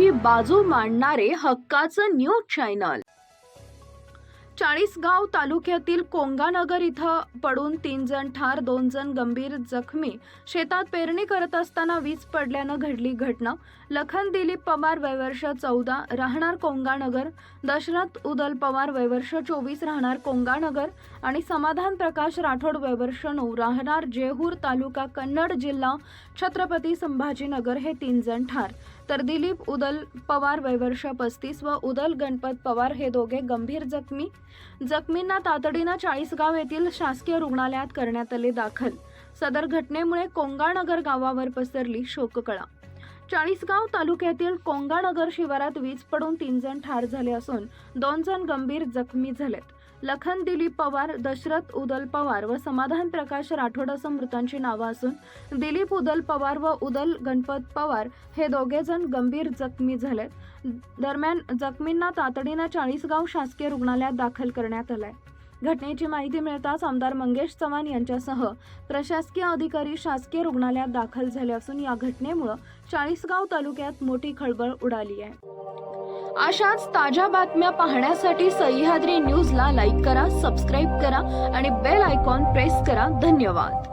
जनतेची बाजू मांडणारे हक्काचं न्यूज चॅनल। चाळीसगाव तालुक्यातील कोंगानगर इथं पडून 3 जण ठार, 2 जण गंभीर जखमी। शेतात पेरणी करत असताना वीज पडल्यानं घडली घटना। लखन दिलीप पवार वय वर्ष 14 राहणार कोंगानगर, दशरथ उदल पवार वय वर्ष 24 राहणार कोंगानगर आणि समाधान प्रकाश राठोड वय वर्ष 9 राहणार जेहूर तालुका कन्नड जिल्हा छत्रपती संभाजीनगर हे 3 जण ठार, तर दिलीप उदल पवार वय वर्ष 35 व उदल गणपत पवार हे दोघे गंभीर जखमी। जखमींना तातडीनं चाळीसगाव येथील शासकीय रुग्णालयात करण्यात आले दाखल। सदर घटनेमुळे कोंगानगर गावावर पसरली शोककळा। चाळीसगाव तालुक्यातील कोंगानगर शिवारात वीज पडून 3 जण ठार झाले असून 2 जण गंभीर जखमी झालेत। लखन दिलीप पवार, दशरथ उदल पवार व समाधान प्रकाश राठोड असं मृतांची नावं असून दिलीप उदल पवार व उदल गणपत पवार हे दोघे जण गंभीर जखमी झालेत। दरम्यान जखमींना तातडीनं चाळीसगाव शासकीय रुग्णालयात दाखल करण्यात आलंय। घटनेची माहिती मिळताच आमदार मंगेश चव्हाण यांच्यासह प्रशासकीय अधिकारी शासकीय रुग्णालयात दाखल झाले असून या घटनेमुळे चाळीसगाव तालुक्यात मोठी खळबळ उडाली आहे। अशाच ताज्या बातम्या पाहण्यासाठी सह्याद्री न्यूजला लाईक करा, सबस्क्राईब करा आणि बेल आयकॉन प्रेस करा। धन्यवाद।